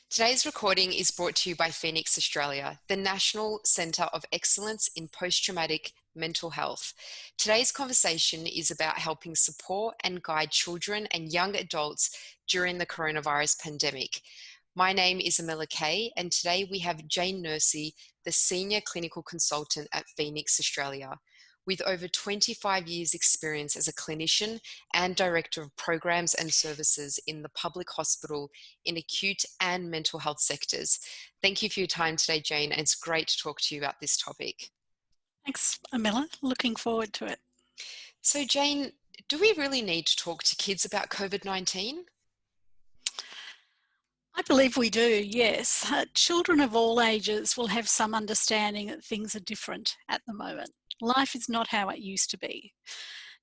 Today's recording is brought to you by Phoenix Australia, the National Centre of Excellence in Post-Traumatic Mental Health. Today's conversation is about helping support and guide children and young adults during the coronavirus pandemic. My name is Amela Kay, and today we have Jane Nursey, the Senior Clinical Consultant at Phoenix Australia. With over 25 years experience as a clinician and Director of Programs and Services in the public hospital in acute and mental health sectors. Thank you for your time today, Jane, and it's great to talk to you about this topic. Thanks, Amela. Looking forward to it. So, Jane, do we really need to talk to kids about COVID-19? I believe we do, yes. Children of all ages will have some understanding that things are different at the moment. Life is not how it used to be.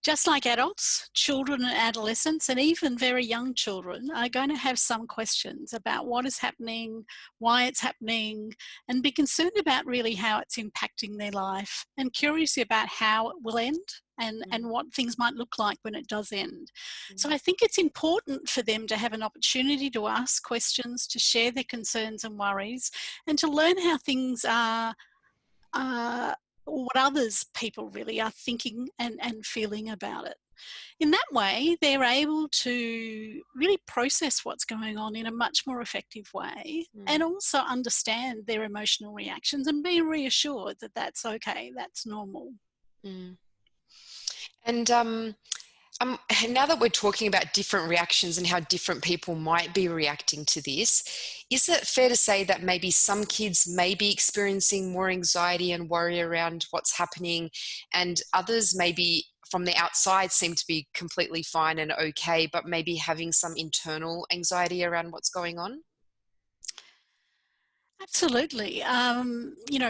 Just like adults, children and adolescents, and even very young children are going to have some questions about what is happening, why it's happening, and be concerned about really how it's impacting their life and curious about how it will end and what things might look like when it does end. So I think it's important for them to have an opportunity to ask questions, to share their concerns and worries, and to learn how things are what others people really are thinking and feeling about it. In that way, they're able to really process what's going on in a much more effective way and also understand their emotional reactions and be reassured that that's okay, that's normal. And now that we're talking about different reactions and how different people might be reacting to this, is it fair to say that maybe some kids may be experiencing more anxiety and worry around what's happening, and others maybe from the outside seem to be completely fine and okay, but maybe having some internal anxiety around what's going on? Absolutely.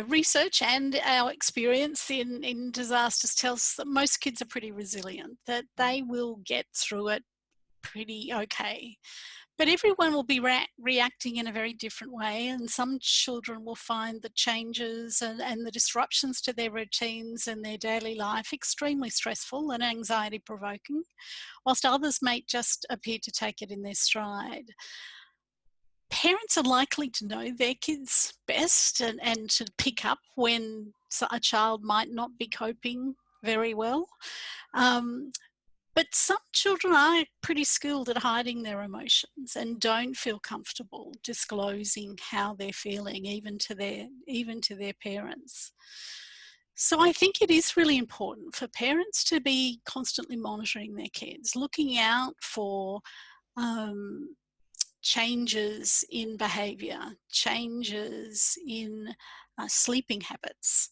Research and our experience in disasters tells us that most kids are pretty resilient, that they will get through it pretty okay. But everyone will be reacting in a very different way, and some children will find the changes and the disruptions to their routines and their daily life extremely stressful and anxiety provoking, whilst others may just appear to take it in their stride. Parents are likely to know their kids best and to pick up when a child might not be coping very well. But some children are pretty skilled at hiding their emotions and don't feel comfortable disclosing how they're feeling, even to their parents. So I think it is really important for parents to be constantly monitoring their kids, looking out for changes in behaviour, changes in sleeping habits,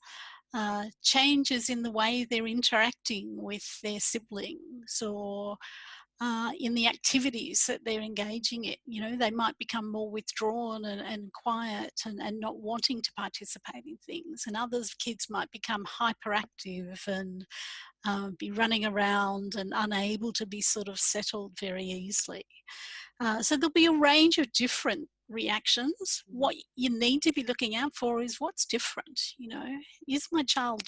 changes in the way they're interacting with their siblings or in the activities that they're engaging in. You know, they might become more withdrawn and quiet and not wanting to participate in things. And others kids might become hyperactive and be running around and unable to be sort of settled very easily. So there'll be a range of different reactions. What you need to be looking out for is what's different. You know, is my child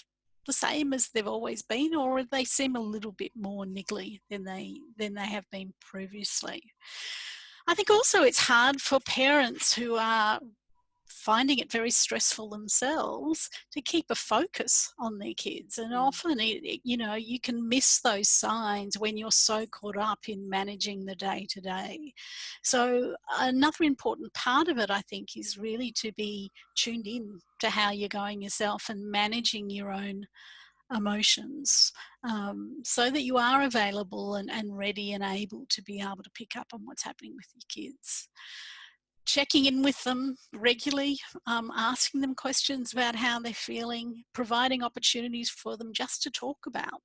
the same as they've always been, or do they seem a little bit more niggly than they have been previously? I think also it's hard for parents who are finding it very stressful themselves to keep a focus on their kids. And often, you can miss those signs when you're so caught up in managing the day-to-day. So another important part of it, I think, is really to be tuned in to how you're going yourself and managing your own emotions so that you are available and ready and able to be able to pick up on what's happening with your kids. Checking in with them regularly, asking them questions about how they're feeling, providing opportunities for them just to talk about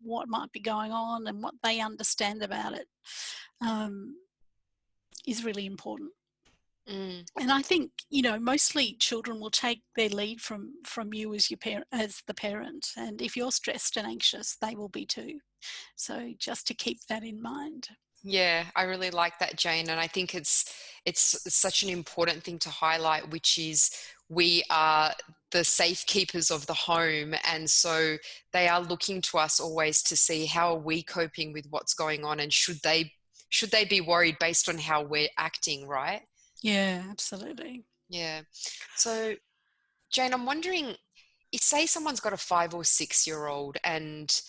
what might be going on and what they understand about it is really important. And I think, mostly children will take their lead from you as the parent. And if you're stressed and anxious, they will be too. So just to keep that in mind. Yeah, I really like that, Jane, and I think it's such an important thing to highlight, which is we are the safekeepers of the home, and so they are looking to us always to see how are we coping with what's going on, and should they be worried based on how we're acting, right? Yeah, absolutely. Yeah. So, Jane, I'm wondering, say someone's got a 5 or 6 year old, and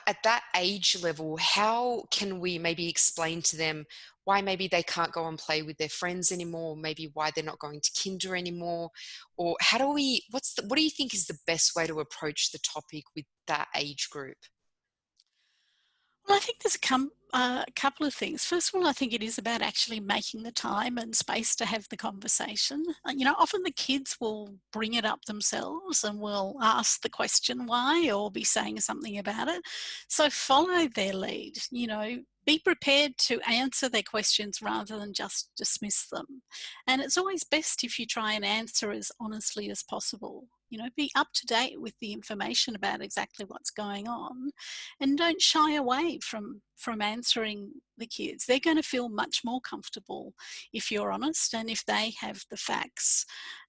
at that age level, how can we maybe explain to them why maybe they can't go and play with their friends anymore, maybe why they're not going to kinder anymore, or how do we, what do you think is the best way to approach the topic with that age group? Well, I think there's a couple of things. First of all, I think it is about actually making the time and space to have the conversation. Often the kids will bring it up themselves and will ask the question why or be saying something about it. So follow their lead, be prepared to answer their questions rather than just dismiss them. And it's always best if you try and answer as honestly as possible. Be up to date with the information about exactly what's going on, and don't shy away from answering the kids. They're going to feel much more comfortable if you're honest and if they have the facts.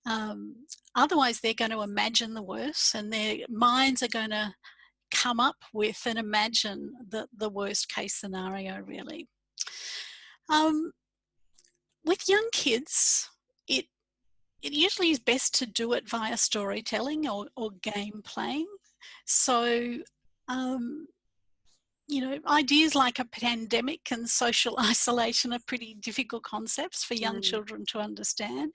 um, Otherwise they're going to imagine the worst, and their minds are going to come up with and imagine the worst case scenario, really. um, with young kids, it it usually is best to do it via storytelling or game playing. So um, ideas like a pandemic and social isolation are pretty difficult concepts for young Mm, children to understand.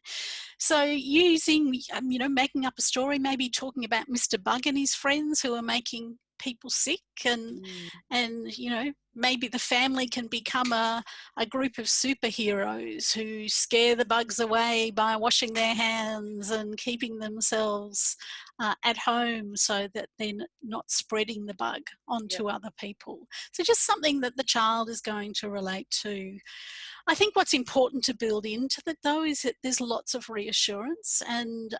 So using, making up a story, maybe talking about Mr. Bug and his friends who are making people sick, mm, and maybe the family can become a group of superheroes who scare the bugs away by washing their hands and keeping themselves at home so that they're not spreading the bug yeah. onto other people. So just something that the child is going to relate to. I think what's important to build into that, though, is that there's lots of reassurance, and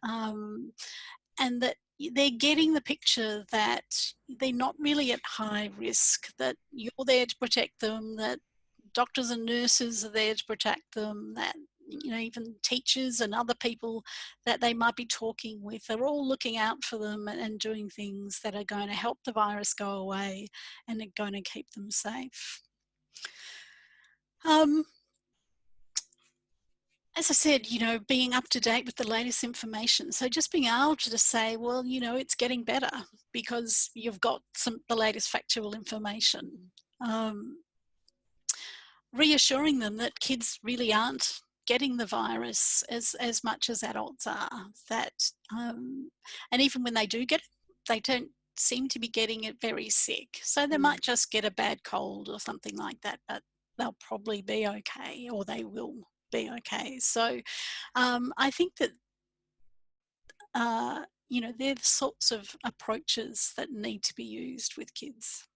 that they're getting the picture that they're not really at high risk, that you're there to protect them, that doctors and nurses are there to protect them, that even teachers and other people that they might be talking with are all looking out for them and doing things that are going to help the virus go away and are going to keep them safe. Um, as I said, being up to date with the latest information. So just being able to just say, well, it's getting better because you've got the latest factual information. Um, Reassuring them that kids really aren't getting the virus as much as adults are. And even when they do get it, they don't seem to be getting it very sick. So they Mm. might just get a bad cold or something like that, but they'll probably be okay, or they will be okay. So I think that they're the sorts of approaches that need to be used with kids.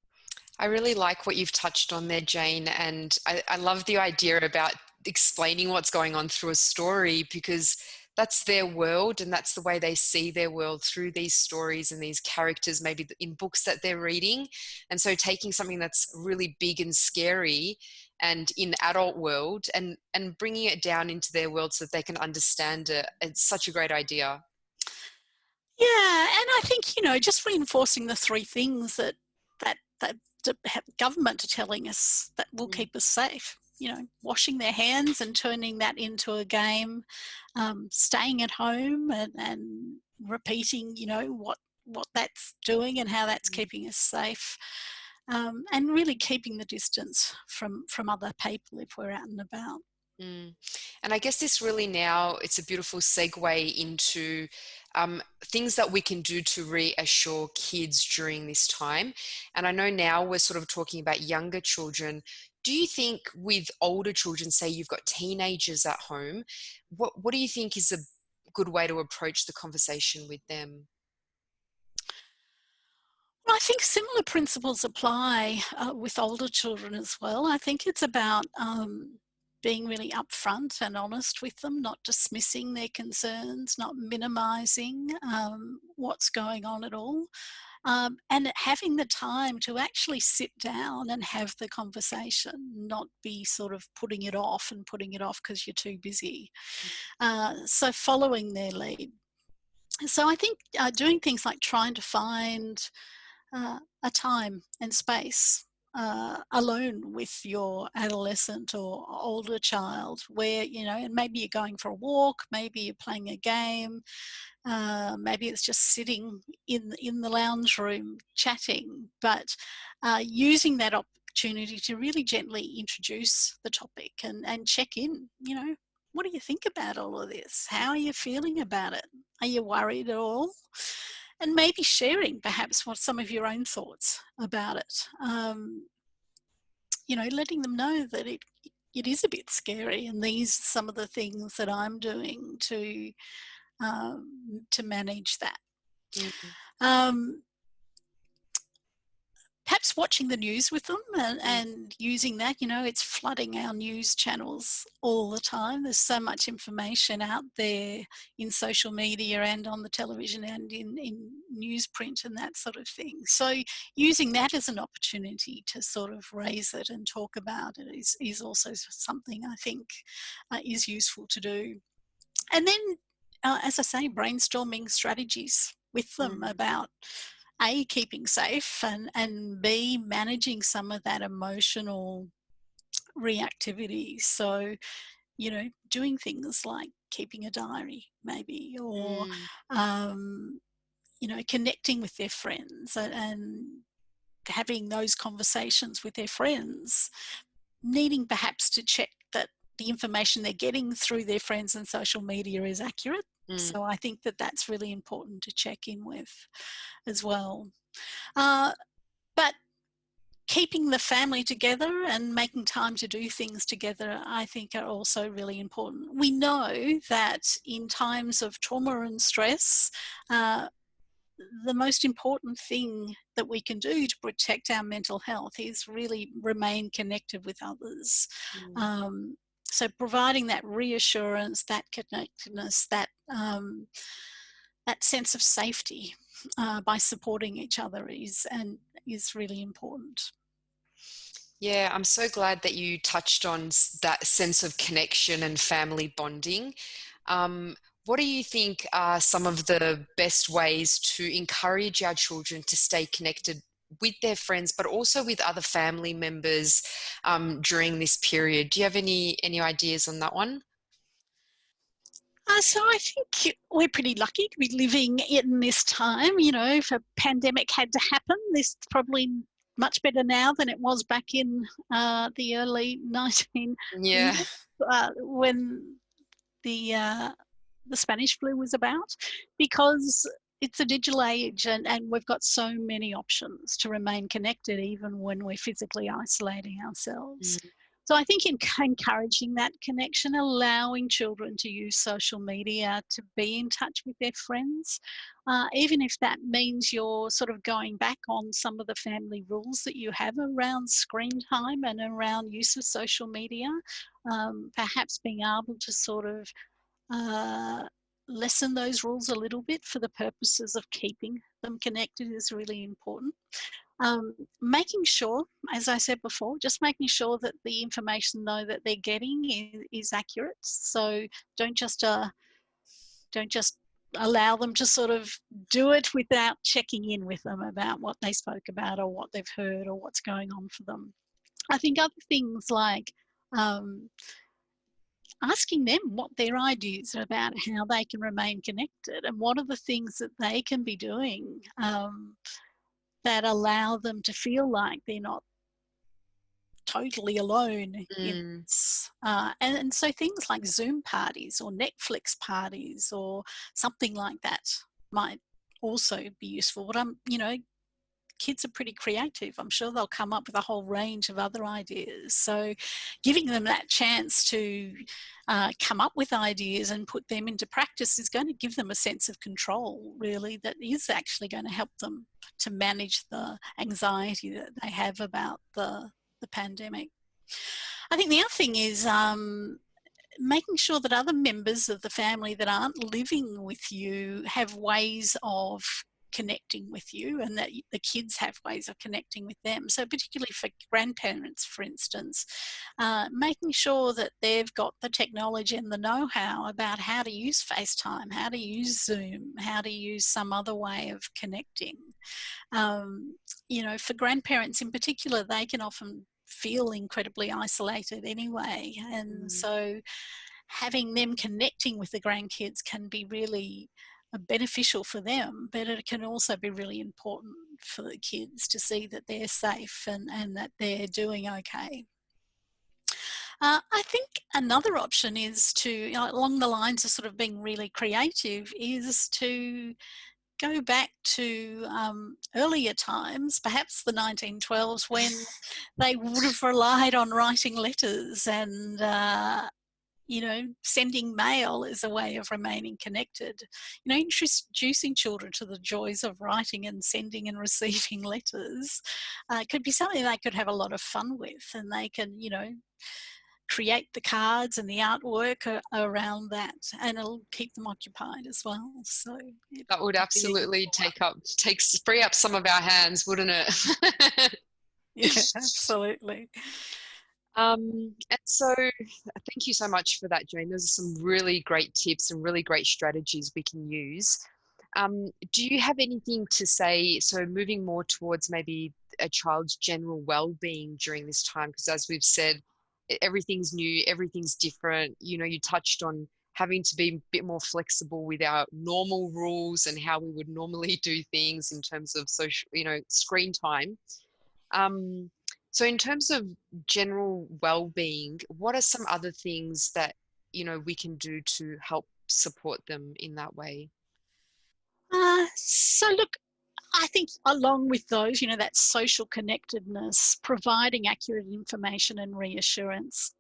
I really like what you've touched on there, Jane, and I love the idea about explaining what's going on through a story, because that's their world and that's the way they see their world, through these stories and these characters, maybe in books that they're reading. And so taking something that's really big and scary and in adult world, and bringing it down into their world so that they can understand it, it's such a great idea. Yeah, and I think just reinforcing the three things that the government are telling us that will Mm, keep us safe. Washing their hands and turning that into a game, staying at home and repeating, what that's doing and how that's mm. keeping us safe, and really keeping the distance from other people if we're out and about. Mm. And I guess this really, now it's a beautiful segue into things that we can do to reassure kids during this time. And I know now we're sort of talking about younger children. Do you think with older children, say you've got teenagers at home, what do you think is a good way to approach the conversation with them? Well, I think similar principles apply with older children as well. I think it's about being really upfront and honest with them, not dismissing their concerns, not minimising what's going on at all, and having the time to actually sit down and have the conversation, not be sort of putting it off and putting it off because you're too busy. So following their lead. So I think doing things like trying to find a time and space alone with your adolescent or older child, where, you know, and maybe you're going for a walk, maybe you're playing a game, maybe it's just sitting in the lounge room chatting, but using that opportunity to really gently introduce the topic and check in, you know, what do you think about all of this? How are you feeling about it? Are you worried at all? And maybe sharing perhaps what some of your own thoughts about it. You know, letting them know that it is a bit scary, and these are some of the things that I'm doing to manage that. Mm, Um, Perhaps watching the news with them mm, and using that, you know, it's flooding our news channels all the time. There's so much information out there in social media and on the television and in newsprint and that sort of thing. So using that as an opportunity to sort of raise it and talk about it is also something I think is useful to do. And then, as I say, brainstorming strategies with them mm, about A, keeping safe, and B, managing some of that emotional reactivity. So, you know, doing things like keeping a diary, maybe, or, mm, um, you know, connecting with their friends and having those conversations with their friends, needing perhaps to check that the information they're getting through their friends and social media is accurate. mm. So I think that that's really important to check in with as well. Uh, but keeping the family together and making time to do things together, I think, are also really important. We know that in times of trauma and stress, uh, the most important thing that we can do to protect our mental health is really remain connected with others. Mm. Um, so providing that reassurance, that connectedness, that sense of safety by supporting each other is really important. Yeah, I'm so glad that you touched on that sense of connection and family bonding. What do you think are some of the best ways to encourage our children to stay connected with their friends, but also with other family members during this period? Do you have any ideas on that one? So I think we're pretty lucky to be living in this time. You know, if a pandemic had to happen, this is probably much better now than it was back in the early 1900s Yeah. when the Spanish flu was about, because it's a digital age and we've got so many options to remain connected even when we're physically isolating ourselves. Mm, So I think encouraging that connection, allowing children to use social media to be in touch with their friends, even if that means you're sort of going back on some of the family rules that you have around screen time and around use of social media, perhaps being able to sort of uh, lessen those rules a little bit for the purposes of keeping them connected is really important. Making sure, as I said before, just making sure that the information though that they're getting is accurate. So don't just uh, don't just allow them to sort of do it without checking in with them about what they spoke about or what they've heard or what's going on for them. I think other things like um, asking them what their ideas are about how they can remain connected and what are the things that they can be doing that allow them to feel like they're not totally alone in mm, this. And so things like Zoom parties or Netflix parties or something like that might also be useful. But you know, kids are pretty creative. I'm sure they'll come up with a whole range of other ideas. So giving them that chance to come up with ideas and put them into practice is going to give them a sense of control, really, that is actually going to help them to manage the anxiety that they have about the pandemic. I think the other thing is making sure that other members of the family that aren't living with you have ways of connecting with you, and that the kids have ways of connecting with them. So particularly for grandparents, for instance, making sure that they've got the technology and the know-how about how to use FaceTime, how to use Zoom, how to use some other way of connecting. For grandparents in particular, they can often feel incredibly isolated anyway, and so having them connecting with the grandkids can be really beneficial for them, but it can also be really important for the kids to see that they're safe and that they're doing okay. I think another option is to, along the lines of sort of being really creative, is to go back to earlier times, perhaps the 1912s, when they would have relied on writing letters and sending mail as a way of remaining connected. Introducing children to the joys of writing and sending and receiving letters could be something they could have a lot of fun with, and they can, create the cards and the artwork around that, and it'll keep them occupied as well. So That would absolutely free up some of our hands, wouldn't it? Yeah, absolutely. And so thank you so much for that, Jane. Those are some really great tips and really great strategies we can use. Do you have anything to say, so moving more towards maybe a child's general well-being during this time? Because as we've said, everything's new, everything's different. You touched on having to be a bit more flexible with our normal rules and how we would normally do things in terms of social, screen time. So in terms of general well-being, what are some other things that, we can do to help support them in that way? So look, I think along with those, that social connectedness, providing accurate information and reassurance,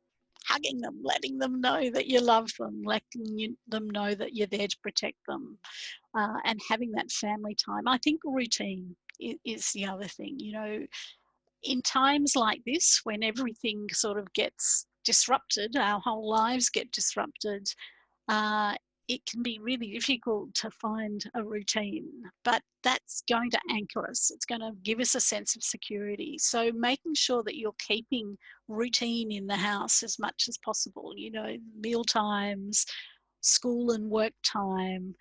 hugging them, letting them know that you love them, letting them know that you're there to protect them, and having that family time. I think routine is the other thing. In times like this, when everything sort of gets disrupted, our whole lives get disrupted, uh, it can be really difficult to find a routine, but that's going to anchor us. It's going to give us a sense of security. So making sure that you're keeping routine in the house as much as possible, meal times, school and work time,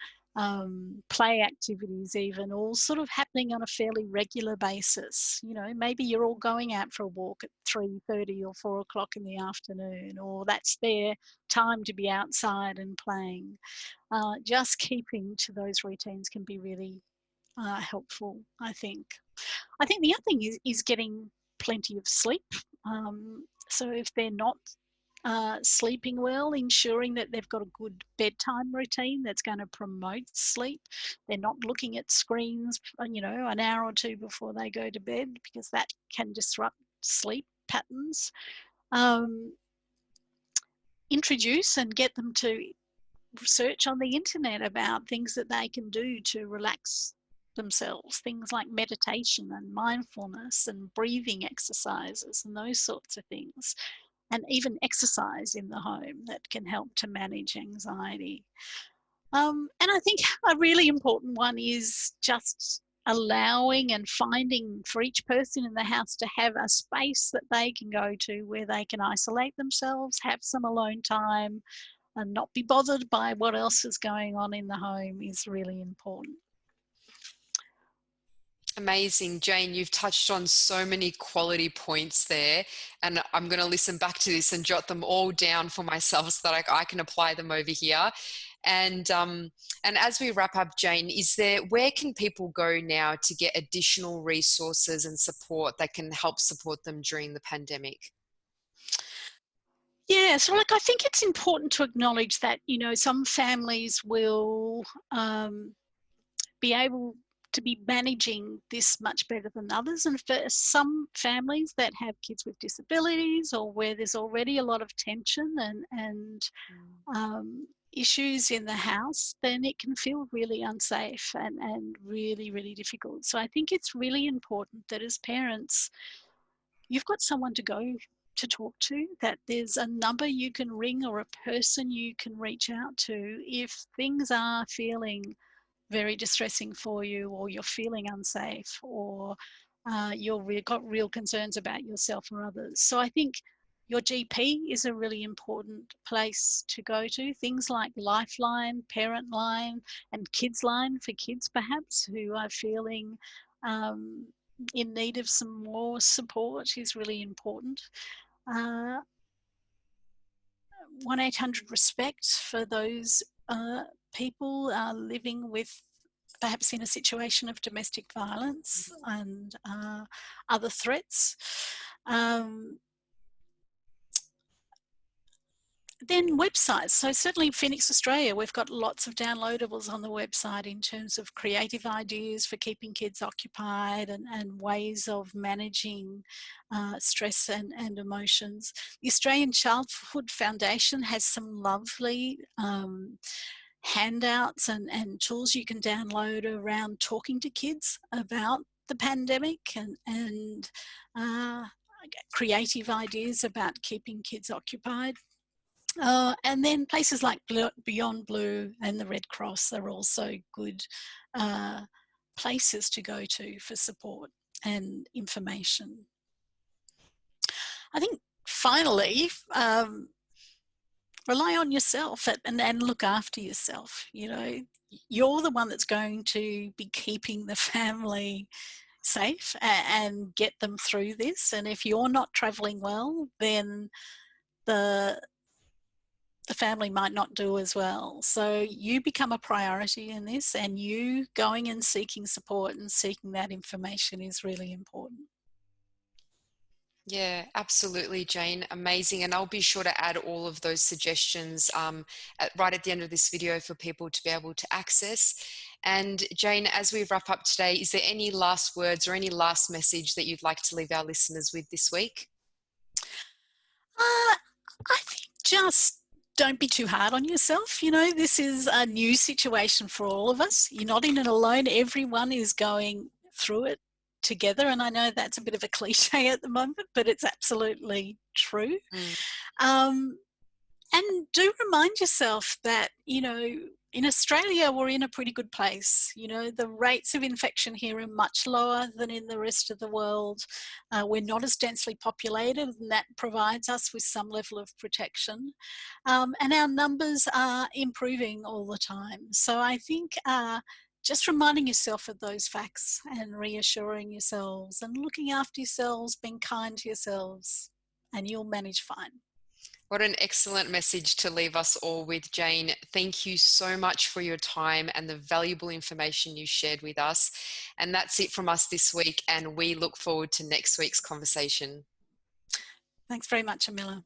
play activities, even all sort of happening on a fairly regular basis. Maybe you're all going out for a walk at 3:30 or 4 o'clock in the afternoon, or that's their time to be outside and playing. Just keeping to those routines can be really helpful, I think. I think the other thing is getting plenty of sleep. So if they're not sleeping well, ensuring that they've got a good bedtime routine that's going to promote sleep. They're not looking at screens, an hour or two before they go to bed, because that can disrupt sleep patterns. Introduce and get them to research on the internet about things that they can do to relax themselves, things like meditation and mindfulness and breathing exercises and those sorts of things, and even exercise in the home that can help to manage anxiety. And I think a really important one is just allowing and finding for each person in the house to have a space that they can go to where they can isolate themselves, have some alone time, and not be bothered by what else is going on in the home is really important. Amazing, Jane. You've touched on so many quality points there, and I'm going to listen back to this and jot them all down for myself so that I can apply them over here. And as we wrap up, Jane, where can people go now to get additional resources and support that can help support them during the pandemic? Yeah, so I think it's important to acknowledge that, some families will be able to be managing this much better than others. And for some families that have kids with disabilities, or where there's already a lot of tension and issues in the house, then it can feel really unsafe and really, really difficult. So I think it's really important that as parents, you've got someone to go to talk to, that there's a number you can ring or a person you can reach out to if things are feeling very distressing for you, or you're feeling unsafe, or you've got real concerns about yourself or others. So I think your GP is a really important place to go to. Things like Lifeline, Parent Line, and Kids Line for kids perhaps who are feeling in need of some more support is really important. 1-800-RESPECT for those people living with perhaps in a situation of domestic violence and other threats. Then websites. So certainly Phoenix Australia, we've got lots of downloadables on the website in terms of creative ideas for keeping kids occupied and ways of managing stress and emotions. The Australian Childhood Foundation has some lovely handouts and tools you can download around talking to kids about the pandemic and creative ideas about keeping kids occupied. And then places like Beyond Blue and the Red Cross are also good places to go to for support and information. I think finally, rely on yourself and look after yourself. You know, you're the one that's going to be keeping the family safe and get them through this. And if you're not traveling well, then the family might not do as well. So you become a priority in this, and you going and seeking support and seeking that information is really important. Yeah, absolutely, Jane. Amazing. And I'll be sure to add all of those suggestions right at the end of this video for people to be able to access. And Jane, as we wrap up today, is there any last words or any last message that you'd like to leave our listeners with this week? I think just don't be too hard on yourself. You know, this is a new situation for all of us. You're not in it alone. Everyone is going through it together. And I know that's a bit of a cliche at the moment, but it's absolutely true. And do remind yourself that, you know, in Australia, we're in a pretty good place. You know, the rates of infection here are much lower than in the rest of the world. We're not as densely populated, and that provides us with some level of protection. And our numbers are improving all the time. So I think just reminding yourself of those facts and reassuring yourselves and looking after yourselves, being kind to yourselves, and you'll manage fine. What an excellent message to leave us all with, Jane. Thank you so much for your time and the valuable information you shared with us. And that's it from us this week, and we look forward to next week's conversation. Thanks very much, Amila.